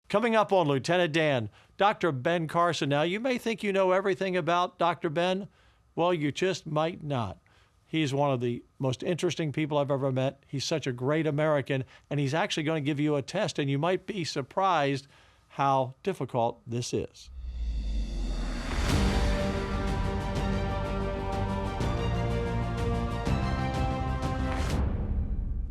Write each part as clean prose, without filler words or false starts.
Coming up on Lieutenant Dan, Dr. Ben Carson. Now, you may think you know everything about Dr. Ben. Well, you just might not. He's one of the most interesting people I've ever met. He's such a great American, and he's actually going to give you a test, and you might be surprised how difficult this is.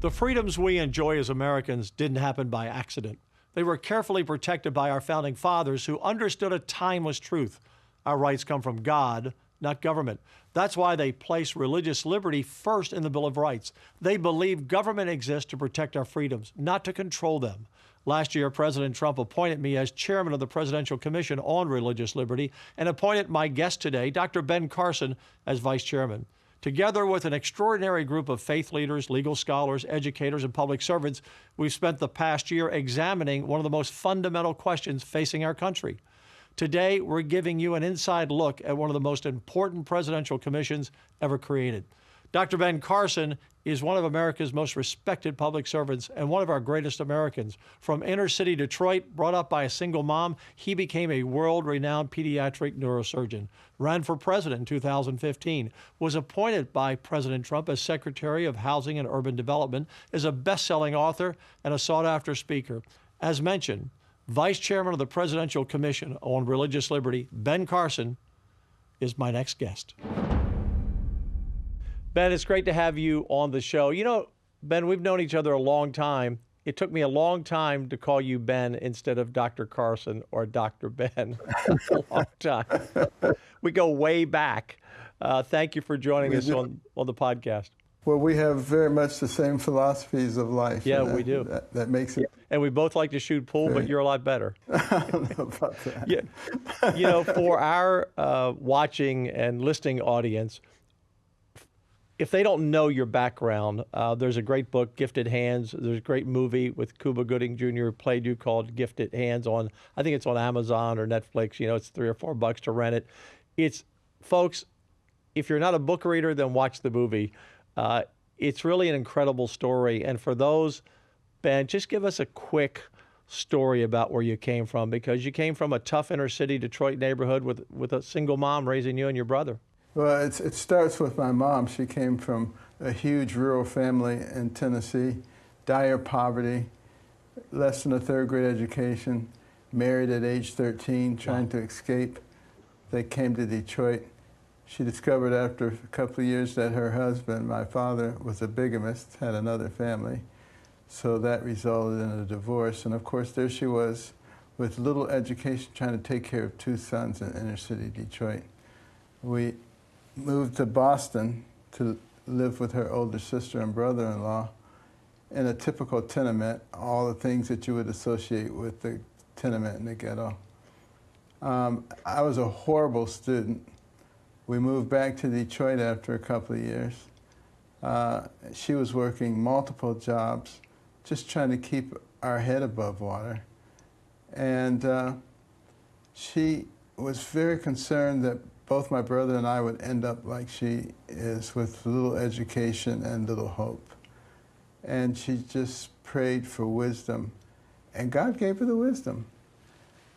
The freedoms we enjoy as Americans didn't happen by accident. They were carefully protected by our founding fathers who understood a timeless truth. Our rights come from God, not government. That's why they place religious liberty first in the Bill of Rights. They believe government exists to protect our freedoms, not to control them. Last year, President Trump appointed me as chairman of the Presidential Commission on Religious Liberty and appointed my guest today, Dr. Ben Carson, as vice chairman. Together with an extraordinary group of faith leaders, legal scholars, educators, and public servants, we've spent the past year examining one of the most fundamental questions facing our country. Today, we're giving you an inside look at one of the most important presidential commissions ever created. Dr. Ben Carson is one of America's most respected public servants and one of our greatest Americans. From inner city Detroit, brought up by a single mom, he became a world-renowned pediatric neurosurgeon, ran for president in 2015, was appointed by President Trump as Secretary of Housing and Urban Development, is a best-selling author and a sought-after speaker. As mentioned, Vice Chairman of the Presidential Commission on Religious Liberty, Ben Carson, is my next guest. Ben, it's great to have you on the show. You know, Ben, we've known each other a long time. It took me a long time to call you Ben instead of Dr. Carson or Dr. Ben. A long time. We go way back. Thank you for joining us on the podcast. Well, we have very much the same philosophies of life. Yeah, we do. That makes it. And we both like to shoot pool, but you're a lot better. I don't know about that. Yeah. You know, for our watching and listening audience, if they don't know your background, there's a great book, Gifted Hands. There's a great movie with Cuba Gooding Jr. who played you called Gifted Hands on, I think it's on Amazon or Netflix. You know, it's $3 or $4 to rent it. It's, folks, if you're not a book reader, then watch the movie. It's really an incredible story. And for those, Ben, just give us a quick story about where you came from, because you came from a tough inner city Detroit neighborhood with a single mom raising you and your brother. Well, it starts with my mom. She came from a huge rural family in Tennessee, dire poverty, less than a third grade education, married at age 13, trying to escape. They came to Detroit. She discovered after a couple of years that her husband, my father, was a bigamist, had another family. So that resulted in a divorce. And of course, there she was with little education, trying to take care of two sons in inner city Detroit. We moved to Boston to live with her older sister and brother-in-law in a typical tenement, all the things that you would associate with the tenement in the ghetto. I was a horrible student. We moved back to Detroit after a couple of years. She was working multiple jobs, just trying to keep our head above water. And she was very concerned that both my brother and I would end up like she is, with little education and little hope. And she just prayed for wisdom. And God gave her the wisdom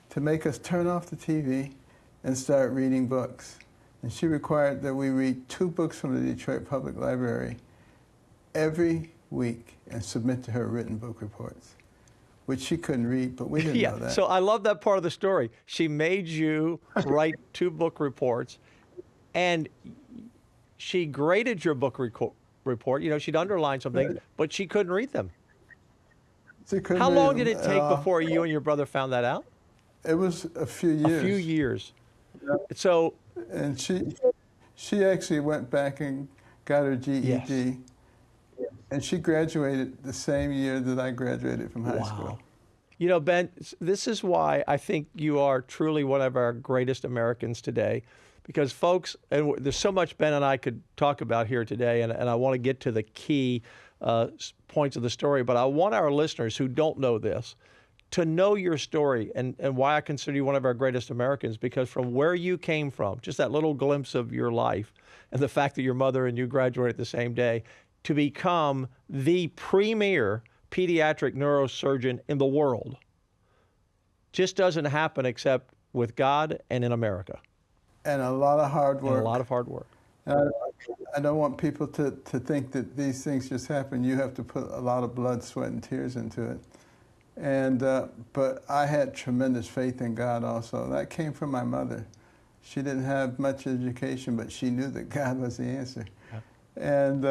to make us turn off the TV and start reading books. And she required that we read 2 books from the Detroit Public Library every week and submit to her written book reports, which she couldn't read, but we didn't know that. So I love that part of the story. She made you write 2 book reports, and she graded your book report. You know, she'd underline something, but she couldn't read them. How long did it take before you and your brother found that out? It was a few years. A few years. Yeah. So, and she actually went back and got her GED. Yes. And she graduated the same year that I graduated from high school. You know, Ben, this is why I think you are truly one of our greatest Americans today. Because folks, and there's so much Ben and I could talk about here today, and I want to get to the key points of the story, but I want our listeners who don't know this to know your story and why I consider you one of our greatest Americans, because from where you came from, just that little glimpse of your life, and the fact that your mother and you graduated the same day, to become the premier pediatric neurosurgeon in the world. just doesn't happen except with God and in America. And a lot of hard work. And a lot of hard work. I don't want people to think that these things just happen. You have to put a lot of blood, sweat, and tears into it. And but I had tremendous faith in God also. That came from my mother. She didn't have much education, but she knew that God was the answer. Yeah. And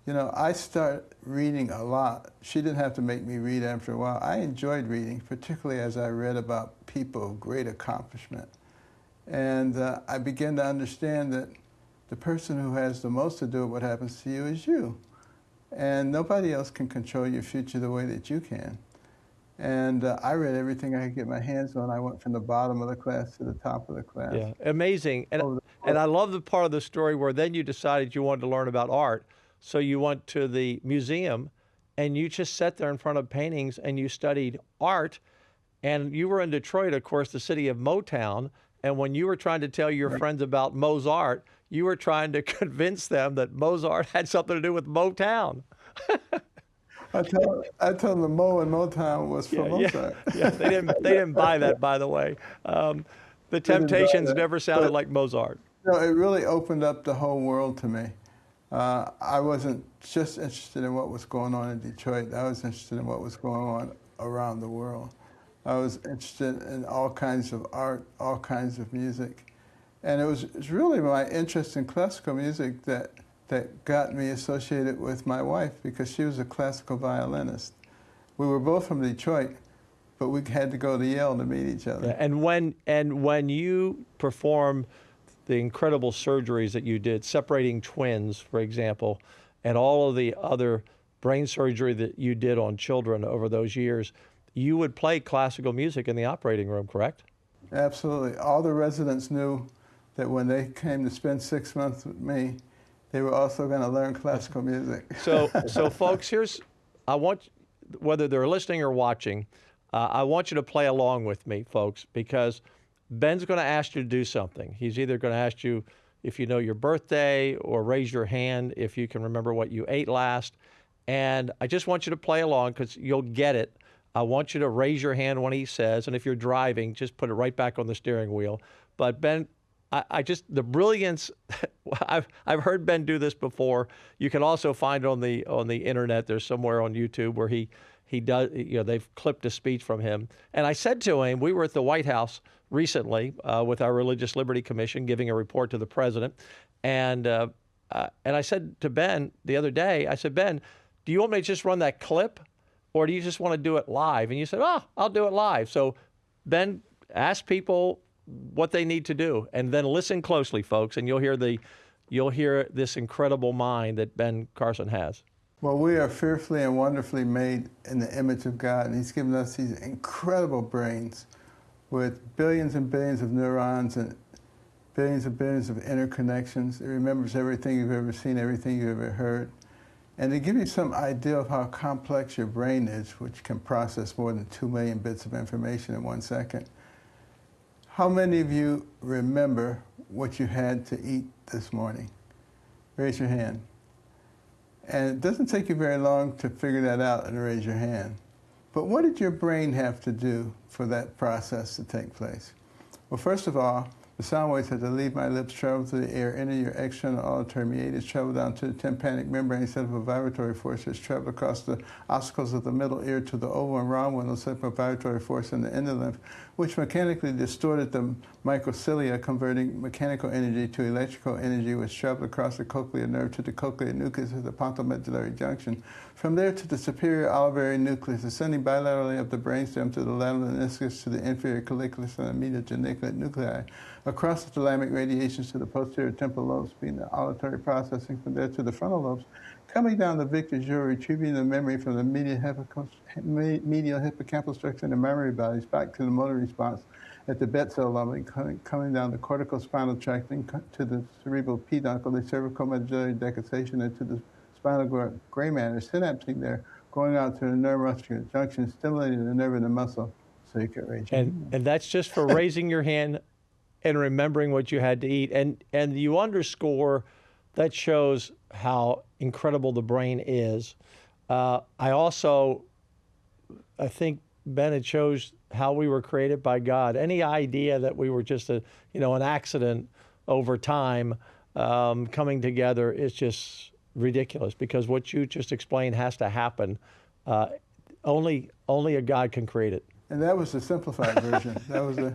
you know, I started reading a lot. She didn't have to make me read after a while. I enjoyed reading, particularly as I read about people of great accomplishment. And I began to understand that the person who has the most to do with what happens to you is you. And nobody else can control your future the way that you can. And I read everything I could get my hands on. I went from the bottom of the class to the top of the class. Yeah, amazing. And I love the part of the story where then you decided you wanted to learn about art. So you went to the museum and you just sat there in front of paintings and you studied art. And you were in Detroit, of course, the city of Motown. And when you were trying to tell your friends about Mozart, you were trying to convince them that Mozart had something to do with Motown. I told them Mo and Motown was from Mozart. Yeah, they didn't buy that, by the way. The Temptations never sounded like Mozart. No, it really opened up the whole world to me. I wasn't just interested in what was going on in Detroit. I was interested in what was going on around the world. I was interested in all kinds of art, all kinds of music. And it was really my interest in classical music that got me associated with my wife, because she was a classical violinist. We were both from Detroit, but we had to go to Yale to meet each other. Yeah, and when you performed the incredible surgeries that you did, separating twins, for example, and all of the other brain surgery that you did on children over those years, you would play classical music in the operating room, correct? Absolutely. All the residents knew that when they came to spend 6 months with me, they were also going to learn classical music. So folks, I want, whether they're listening or watching, I want you to play along with me, folks, because Ben's going to ask you to do something. He's either going to ask you if you know your birthday or raise your hand if you can remember what you ate last. And I just want you to play along because you'll get it. I want you to raise your hand when he says, and if you're driving, just put it right back on the steering wheel. But Ben, I just, the brilliance, I've heard Ben do this before. You can also find it on the internet. There's somewhere on YouTube where he does, you know, they've clipped a speech from him. And I said to him, we were at the White House recently with our Religious Liberty Commission giving a report to the president. And I said to Ben the other day, I said, Ben, do you want me to just run that clip or do you just want to do it live? And you said, oh, I'll do it live. So Ben, ask people what they need to do, and then listen closely, folks, and you'll hear this incredible mind that Ben Carson has. Well, we are fearfully and wonderfully made in the image of God, and He's given us these incredible brains with billions and billions of neurons and billions of interconnections. It remembers everything you've ever seen, everything you've ever heard. And to give you some idea of how complex your brain is, which can process more than 2 million bits of information in 1 second, how many of you remember what you had to eat this morning? Raise your hand. And it doesn't take you very long to figure that out and raise your hand. But what did your brain have to do for that process to take place? Well, first of all, the sound waves had to leave my lips, travel through the air, enter your external auditory meatus, travel down to the tympanic membrane, set up a vibratory force, which travel across the ossicles of the middle ear to the oval and round window, set up a vibratory force in the inner lymph, which mechanically distorted the microcilia, converting mechanical energy to electrical energy, which traveled across the cochlear nerve to the cochlear nucleus of the pontomedullary junction. From there to the superior olivary nucleus, ascending bilaterally up the brainstem to the lateral meniscus to the inferior colliculus and the medial geniculate nuclei, across the thalamic radiations to the posterior temporal lobes, being the auditory processing, from there to the frontal lobes, coming down the victor jaw, retrieving the memory from the medial hippocampal structure and the memory bodies back to the motor response at the bed cell level, coming down the corticospinal tract to the cerebral peduncle, the cervicomedullary decussation, and to the spinal gray matter, synapsing there, going out to the neuromuscular junction, stimulating the nerve and the muscle, so you can raise your hand. And that's just for raising your hand and remembering what you had to eat. And you underscore, that shows how incredible the brain is. I think Ben, it shows how we were created by God. Any idea that we were just an accident over time coming together is just ridiculous, because what you just explained has to happen. Only a God can create it. And that was the simplified version. That was a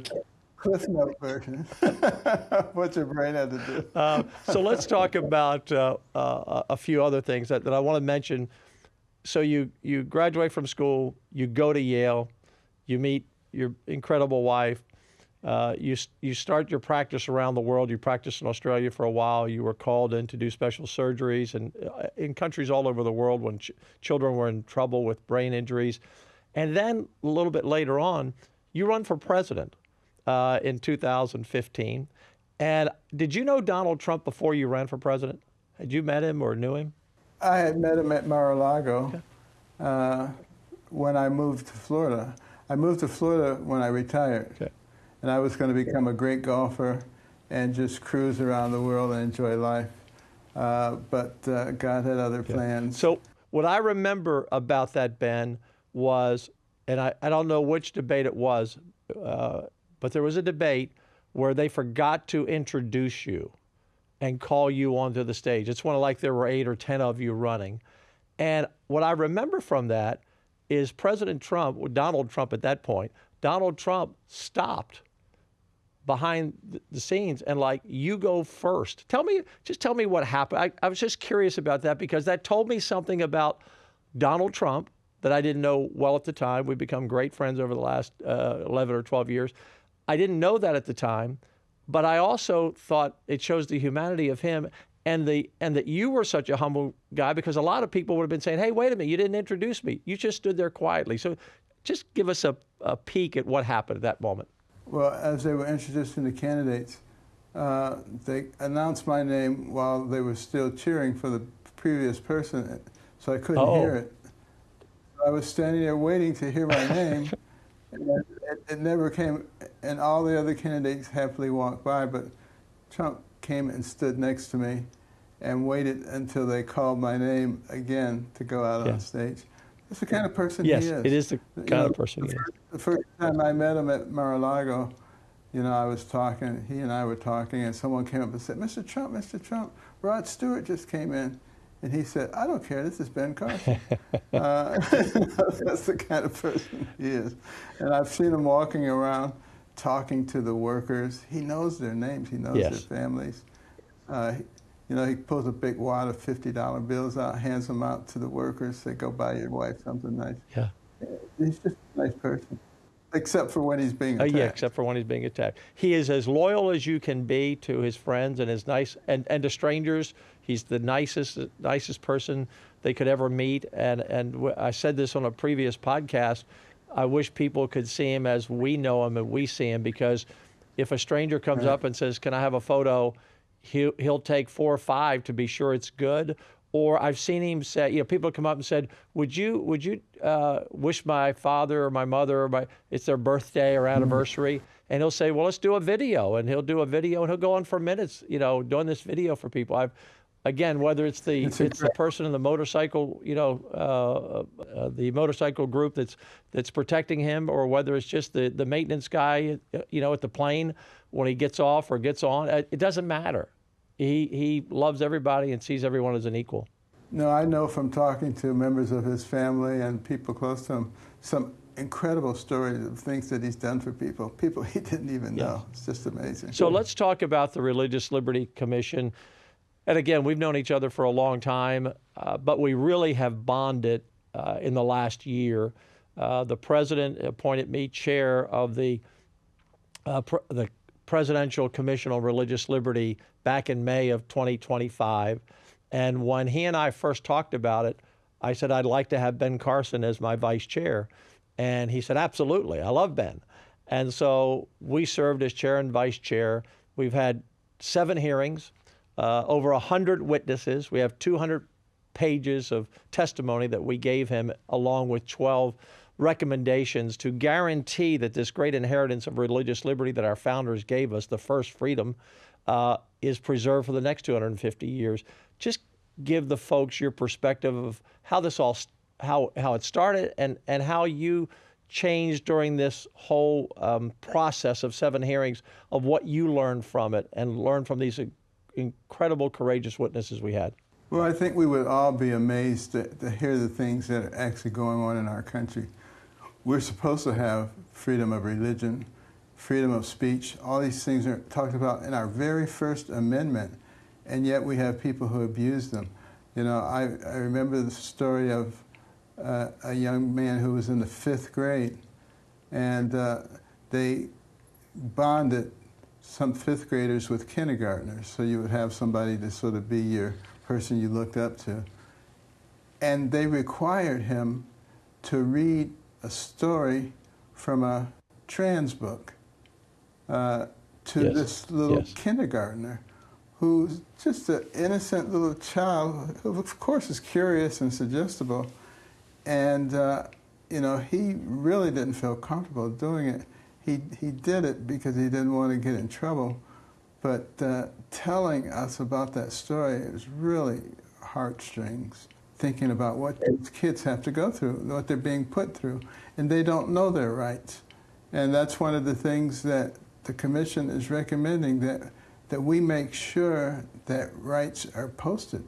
Cliff Note version. What your brain had to do. So let's talk about a few other things that I want to mention. So you graduate from school, you go to Yale, you meet your incredible wife, you start your practice around the world. You practiced in Australia for a while. You were called in to do special surgeries and in countries all over the world when children were in trouble with brain injuries. And then a little bit later on, you run for president in 2015. And did you know Donald Trump before you ran for president? Had you met him or knew him? I had met him at Mar-a-Lago when I moved to Florida. I moved to Florida when I retired. Okay. And I was going to become a great golfer and just cruise around the world and enjoy life. But God had other plans. So what I remember about that, Ben, was, and I don't know which debate it was, but there was a debate where they forgot to introduce you and call you onto the stage. It's one of, like, there were 8 or 10 of you running. And what I remember from that is President Trump, Donald Trump at that point, Donald Trump stopped behind the scenes and, like, you go first. Just tell me what happened. I was just curious about that, because that told me something about Donald Trump that I didn't know well at the time. We've become great friends over the last 11 or 12 years. I didn't know that at the time, but I also thought it shows the humanity of him, and that you were such a humble guy, because a lot of people would have been saying, hey, wait a minute, you didn't introduce me. You just stood there quietly. So just give us a peek at what happened at that moment. Well, as they were introducing the candidates, they announced my name while they were still cheering for the previous person, so I couldn't hear it. I was standing there waiting to hear my name, and it never came, and all the other candidates happily walked by, but Trump came and stood next to me and waited until they called my name again to go out on stage. That's the kind of person he is. Yes, it is the kind of person he is. The first time I met him at Mar-a-Lago, I was talking, he and I were talking, and someone came up and said, Mr. Trump, Rod Stewart just came in. And he said, I don't care, this is Ben Carson. That's the kind of person he is. And I've seen him walking around talking to the workers. He knows their names, he knows their families. He pulls a big wad of $50 bills out, hands them out to the workers, say, go buy your wife something nice. Yeah. He's just a nice person. Except for when he's being attacked. Yeah, except for when he's being attacked. He is as loyal as you can be to his friends and and to strangers. He's the nicest person they could ever meet. And I said this on a previous podcast. I wish people could see him as we know him and we see him, because if a stranger comes up and says, can I have a photo, he'll take 4 or 5 to be sure it's good. Or I've seen him say, people come up and said, would you wish my father or my mother, or it's their birthday or anniversary? And he'll say, well, let's do a video. And he'll do a video, and he'll go on for minutes, doing this video for people. Again, whether it's the person in the motorcycle, the motorcycle group that's protecting him, or whether it's just the maintenance guy, at the plane when he gets off or gets on, it doesn't matter. He loves everybody and sees everyone as an equal. No, I know from talking to members of his family and people close to him, some incredible stories of things that he's done for people he didn't even know. It's just amazing. So let's talk about the Religious Liberty Commission. And again, we've known each other for a long time, but we really have bonded in the last year. The president appointed me chair of the Presidential Commission on Religious Liberty back in May of 2025. And when he and I first talked about it, I said, I'd like to have Ben Carson as my vice chair. And he said, absolutely, I love Ben. And so we served as chair and vice chair. We've had 7 hearings, over 100 witnesses. We have 200 pages of testimony that we gave him, along with 12 recommendations to guarantee that this great inheritance of religious liberty that our founders gave us, the first freedom, is preserved for the next 250 years. Just give the folks your perspective of how this all, how it started, and how you changed during this whole process of 7 hearings, of what you learned from it and learned from these incredible, courageous witnesses we had? Well, I think we would all be amazed to hear the things that are actually going on in our country. We're supposed to have freedom of religion, freedom of speech. All these things are talked about in our very first amendment, and yet we have people who abuse them. You know, I remember the story of a young man who was in the 5th grade, and they bonded some 5th graders with kindergartners, so you would have somebody to sort of be your person you looked up to. And they required him to read a story from a trans book to this little kindergartner who's just an innocent little child who, of course, is curious and suggestible. And, you know, he really didn't feel comfortable doing it. He did it because he didn't want to get in trouble. But telling us about that story is really heartstrings, thinking about what these kids have to go through, what they're being put through, and they don't know their rights. And that's one of the things that the Commission is recommending, that we make sure that rights are posted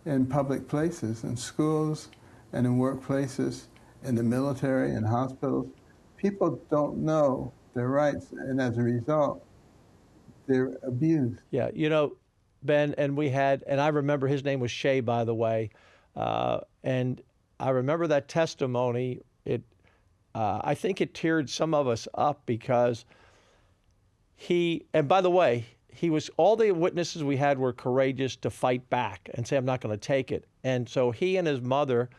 in public places, in schools and in workplaces, in the military and hospitals. People don't know their rights, and as a result, they're abused. Yeah, you know, Ben, and I remember his name was Shay, by the way, and I remember that testimony. I think it teared some of us up because and by the way, all the witnesses we had were courageous to fight back and say, I'm not going to take it. And so he and his mother,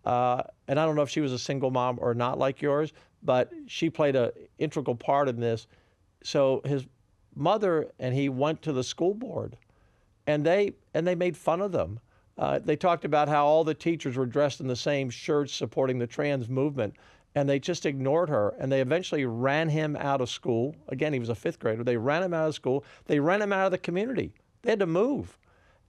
and I don't know if she was a single mom or not like yours, but she played an integral part in this. So his mother and he went to the school board, and they made fun of them. They talked about how all the teachers were dressed in the same shirts supporting the trans movement, and they just ignored her, and they eventually ran him out of school. Again, he was a 5th grader. They ran him out of school. They ran him out of the community. They had to move.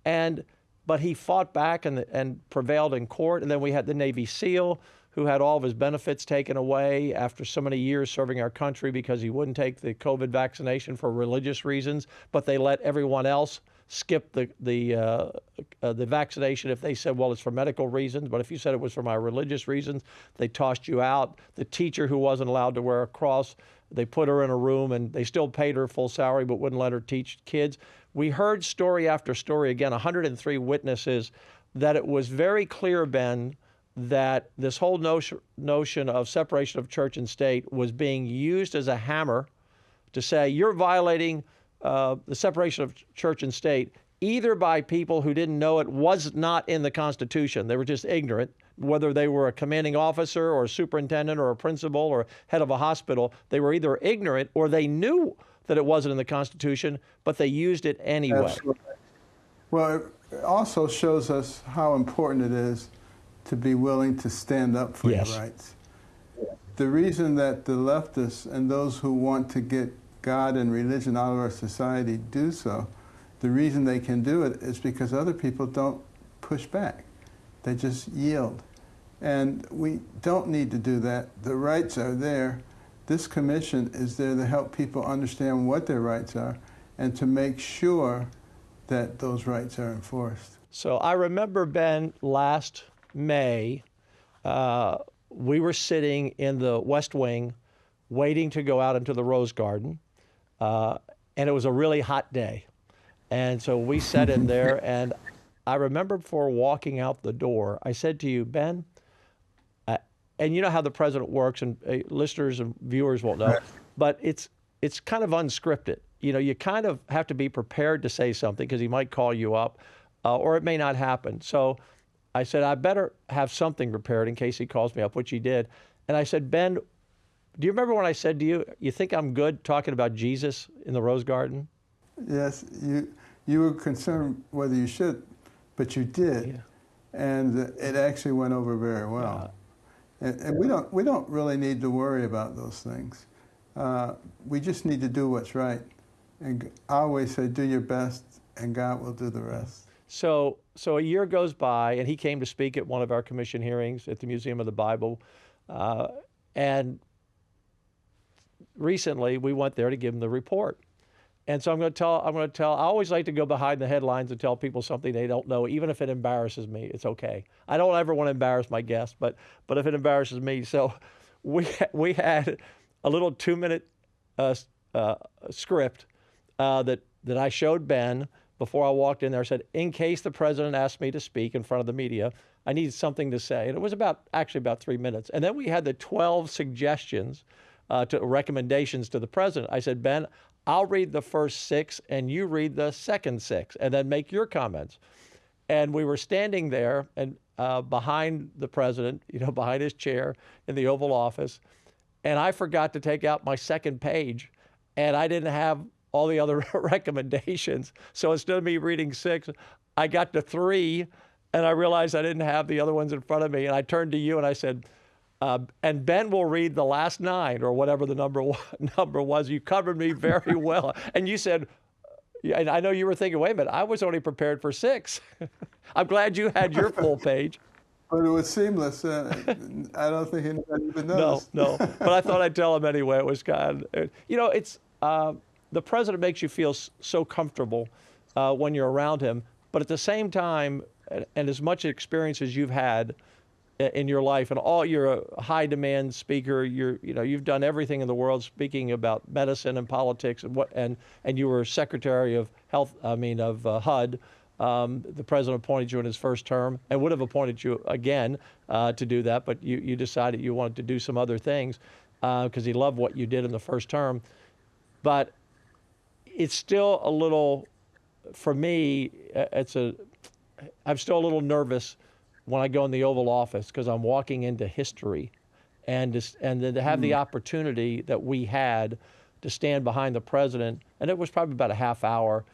But he fought back and prevailed in court. And then we had the Navy SEAL who had all of his benefits taken away after so many years serving our country because he wouldn't take the COVID vaccination for religious reasons, but they let everyone else skip the vaccination if they said, well, it's for medical reasons. But if you said it was for my religious reasons, they tossed you out. The teacher who wasn't allowed to wear a cross, they put her in a room, and they still paid her full salary but wouldn't let her teach kids. We heard story after story, again, 103 witnesses, that it was very clear, Ben, that this whole notion of separation of church and state was being used as a hammer to say you're violating the separation of church and state, either by people who didn't know it was not in the Constitution. They were just ignorant, whether they were a commanding officer or a superintendent or a principal or head of a hospital. They were either ignorant or they knew that it wasn't in the Constitution, but they used it anyway. Absolutely. Well, it also shows us how important it is to be willing to stand up for your rights. The reason that the leftists and those who want to get God and religion out of our society do so, the reason they can do it is because other people don't push back. They just yield. And we don't need to do that. The rights are there. This commission is there to help people understand what their rights are and to make sure that those rights are enforced. So I remember, Ben, last May, we were sitting in the West Wing waiting to go out into the Rose Garden, and it was a really hot day. And so we sat in there, and I remember before walking out the door, I said to you, Ben, and you know how the president works, and listeners and viewers won't know, but it's kind of unscripted. You know, you kind of have to be prepared to say something because he might call you up, or it may not happen. So I said, I better have something prepared in case he calls me up, which he did. And I said, Ben, do you remember when I said to you, you think I'm good talking about Jesus in the Rose Garden? Yes, you were concerned whether you should, but you did. Yeah. And it actually went over very well. And we don't really need to worry about those things. We just need to do what's right. And I always say, do your best, and God will do the rest. So a year goes by, and he came to speak at one of our commission hearings at the Museum of the Bible. And recently we went there to give them the report. And so I'm going to tell, I always like to go behind the headlines and tell people something they don't know, even if it embarrasses me, it's okay. I don't ever want to embarrass my guests, but if it embarrasses me. So we had a little 2-minute script that I showed Ben before I walked in there. I said, in case the president asked me to speak in front of the media, I needed something to say. And it was actually about 3 minutes. And then we had the 12 suggestions, recommendations to the president. I said, Ben, I'll read the first 6 and you read the second 6 and then make your comments. And we were standing there and behind the president, behind his chair in the Oval Office. And I forgot to take out my second page and I didn't have all the other recommendations. So instead of me reading 6, I got to 3 and I realized I didn't have the other ones in front of me. And I turned to you and I said, and Ben will read the last 9 or whatever the number was. You covered me very well. And you said, and I know you were thinking, wait a minute, I was only prepared for 6. I'm glad you had your full page. But it was seamless. I don't think anybody even noticed. No. But I thought I'd tell him anyway. It was kind of, it's, the president makes you feel so comfortable when you're around him. But at the same time, and as much experience as you've had in your life, and you're a high demand speaker. You've done everything in the world speaking about medicine and politics, and you were Secretary of Health. of HUD. The president appointed you in his first term, and would have appointed you again to do that, but you decided you wanted to do some other things because he loved what you did in the first term. But it's still a little, for me, I'm still a little nervous when I go in the Oval Office because I'm walking into history, and then to have the opportunity that we had to stand behind the president, and it was probably about a half hour,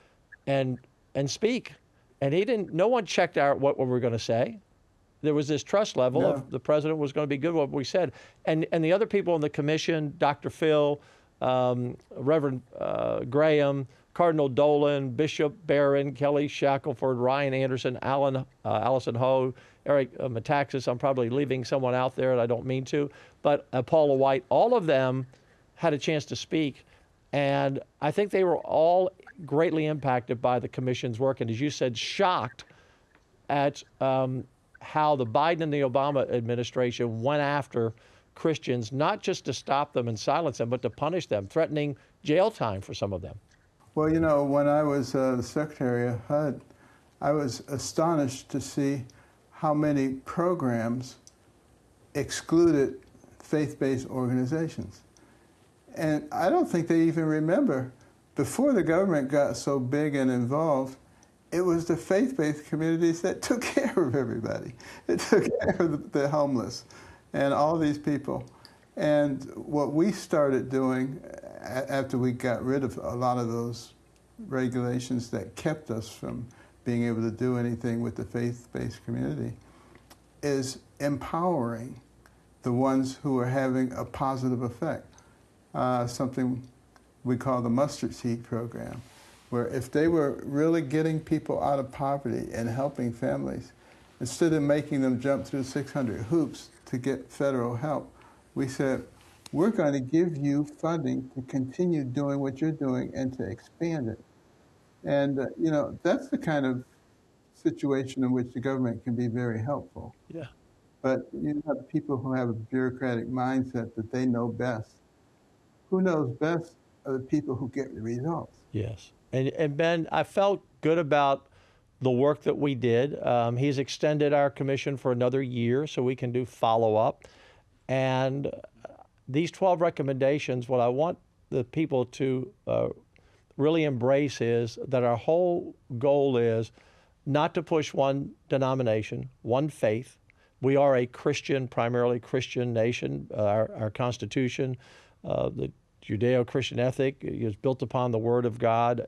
and speak, and no one checked out what we were going to say. There was this trust level of the president was going to be good what we said, and the other people in the commission, Dr. Phil, Reverend Graham, Cardinal Dolan, Bishop Barron, Kelly Shackelford, Ryan Anderson, Allison Ho, Eric Metaxas. I'm probably leaving someone out there, and I don't mean to, but Paula White, all of them had a chance to speak. And I think they were all greatly impacted by the commission's work. And as you said, shocked at how the Biden and the Obama administration went after Christians, not just to stop them and silence them, but to punish them, threatening jail time for some of them. Well, when I was the Secretary of HUD, I was astonished to see how many programs excluded faith-based organizations. And I don't think they even remember, before the government got so big and involved, it was the faith-based communities that took care of everybody. It took care of the homeless and all these people. And what we started doing after we got rid of a lot of those regulations that kept us from being able to do anything with the faith-based community is empowering the ones who are having a positive effect. Something we call the mustard seed program, where if they were really getting people out of poverty and helping families, instead of making them jump through 600 hoops to get federal help, we said, we're going to give you funding to continue doing what you're doing and to expand it. And, that's the kind of situation in which the government can be very helpful. Yeah. But you have people who have a bureaucratic mindset that they know best. Who knows best are the people who get the results. Yes. And Ben, I felt good about the work that we did. He's extended our commission for another year so we can do follow-up. And these 12 recommendations, what I want the people to really embrace is that our whole goal is not to push one denomination, one faith. We are a Christian, primarily Christian nation. Our Constitution, the Judeo-Christian ethic is built upon the Word of God.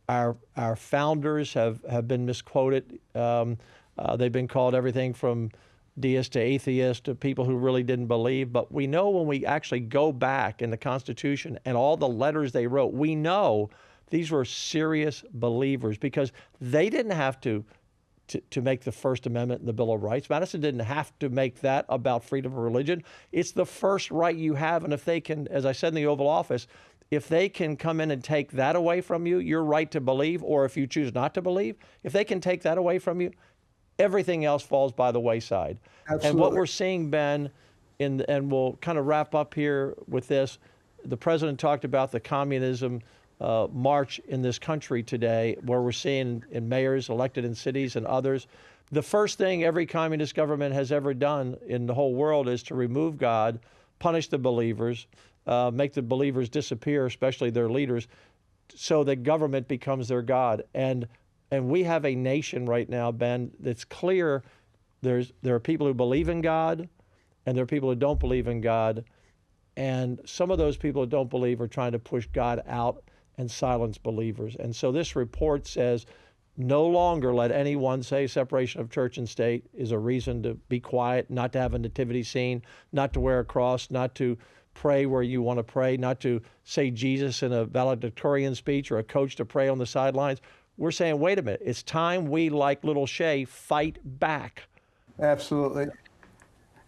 Our founders have been misquoted. They've been called everything from deist to atheist to people who really didn't believe. But we know when we actually go back in the Constitution and all the letters they wrote, we know these were serious believers because they didn't have to to make the First Amendment and the Bill of Rights. Madison didn't have to make that about freedom of religion. It's the first right you have, and if they can, as I said in the Oval Office, if they can come in and take that away from you, your right to believe, or if you choose not to believe, if they can take that away from you, everything else falls by the wayside. Absolutely. And what we're seeing, Ben, and we'll kind of wrap up here with this, the president talked about the communism march in this country today, where we're seeing in mayors elected in cities and others. The first thing every communist government has ever done in the whole world is to remove God, punish the believers, make the believers disappear, especially their leaders, so that government becomes their God. And we have a nation right now, Ben, that's clear. There are people who believe in God, and there are people who don't believe in God. And some of those people who don't believe are trying to push God out and silence believers. And so this report says, no longer let anyone say separation of church and state is a reason to be quiet, not to have a nativity scene, not to wear a cross, not to pray where you want to pray, not to say Jesus in a valedictorian speech or a coach to pray on the sidelines. We're saying, wait a minute, it's time we, like little Shay, fight back. Absolutely.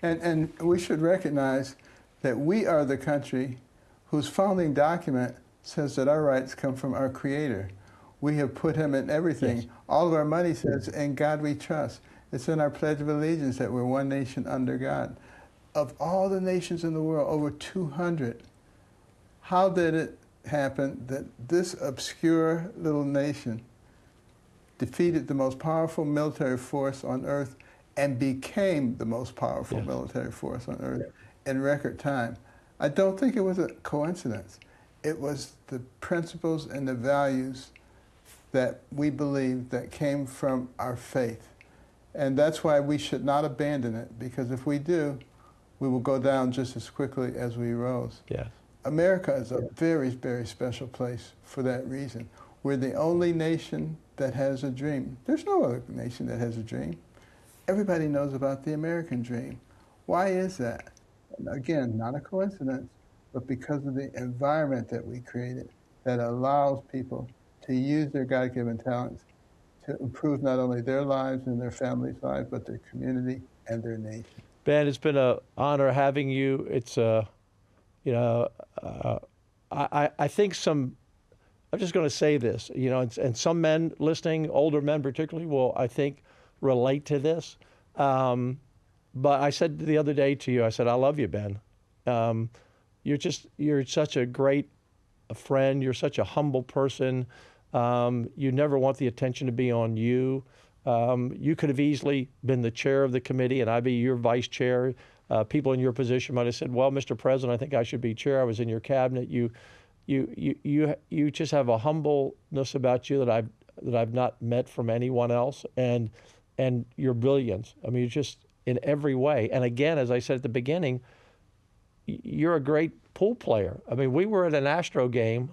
And we should recognize that we are the country whose founding document says that our rights come from our Creator. We have put him in everything. Yes. All of our money says, in God we trust. It's in our Pledge of Allegiance that we're one nation under God. Of all the nations in the world, over 200, how did it happen that this obscure little nation defeated the most powerful military force on earth and became the most powerful military force on earth in record time? I don't think it was a coincidence. It was the principles and the values that we believe that came from our faith. And that's why we should not abandon it, because if we do, we will go down just as quickly as we rose. Yes. America is a very, very special place for that reason. We're the only nation that has a dream. There's no other nation that has a dream. Everybody knows about the American dream. Why is that? And again, not a coincidence, but because of the environment that we created that allows people to use their God-given talents to improve not only their lives and their families' lives, but their community and their nation. Ben, it's been an honor having you. It's I think I'm just going to say this, and some men listening, older men particularly, will, I think, relate to this. But I said the other day to you, I said, I love you, Ben. You're such a great friend. You're such a humble person. You never want the attention to be on you. You could have easily been the chair of the committee and I'd be your vice chair. People in your position might have said, well, Mr. President, I think I should be chair. I was in your cabinet. You just have a humbleness about you that I've not met from anyone else, and your brilliance. I mean, you're just in every way. And again, as I said at the beginning, you're a great pool player. I mean, we were at an Astro game,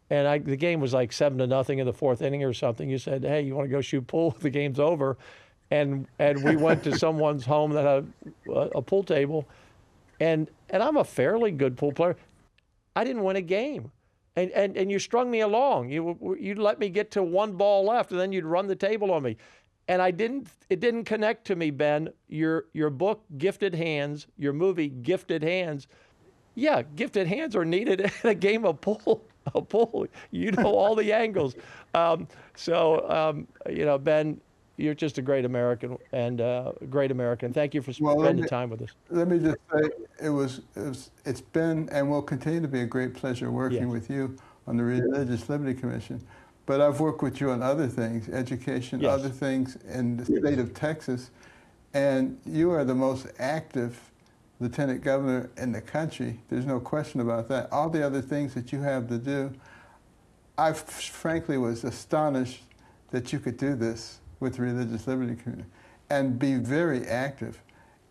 and the game was like 7-0 in the fourth inning or something. You said, hey, you want to go shoot pool? The game's over. And we went to someone's home that had a pool table, and I'm a fairly good pool player. I didn't win a game, and you strung me along. You'd let me get to one ball left, and then you'd run the table on me, and it didn't connect to me, Ben. Your book, Gifted Hands, your movie, Gifted Hands. Yeah, gifted hands are needed in a game of pool. You know all the angles. Ben, you're just a great American and great American. Thank you for spending time with us. Let me just say, it's been and will continue to be a great pleasure working with you on the Religious Liberty Commission. But I've worked with you on other things, education, other things in the state of Texas, and you are the most active lieutenant governor in the country. There's no question about that. All the other things that you have to do, I frankly was astonished that you could do this with the Religious Liberty Community and be very active.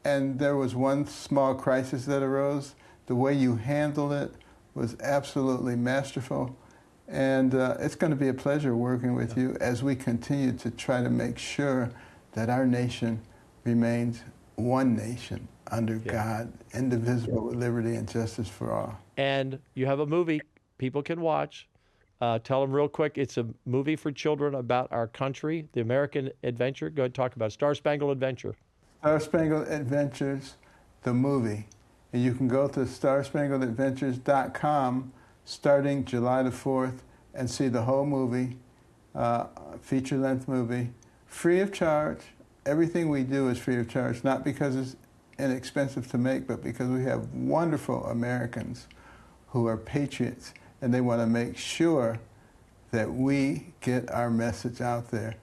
And there was one small crisis that arose. The way you handled it was absolutely masterful. And it's going to be a pleasure working with you as we continue to try to make sure that our nation remains one nation under God, indivisible with liberty and justice for all. And you have a movie people can watch, Tell them real quick, it's a movie for children about our country, the American adventure. Go ahead and talk about Star Spangled Adventure. Star Spangled Adventures, the movie. And you can go to starspangledadventures.com starting July the 4th and see the whole movie, feature-length movie, free of charge. Everything we do is free of charge, not because it's inexpensive to make, but because we have wonderful Americans who are patriots, and they want to make sure that we get our message out there,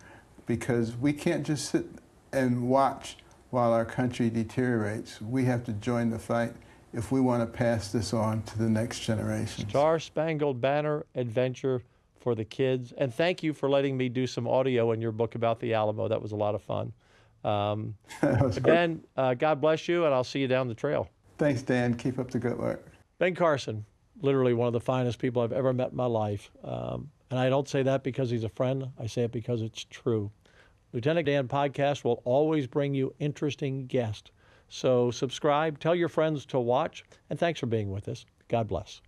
because we can't just sit and watch while our country deteriorates. We have to join the fight if we want to pass this on to the next generation. Star Spangled Banner Adventure for the kids. And thank you for letting me do some audio in your book about the Alamo. That was a lot of fun. Ben, God bless you, and I'll see you down the trail. Thanks, Dan. Keep up the good work. Ben Carson, literally one of the finest people I've ever met in my life. And I don't say that because he's a friend. I say it because it's true. Lieutenant Dan Podcast will always bring you interesting guests. So subscribe, tell your friends to watch, and thanks for being with us. God bless.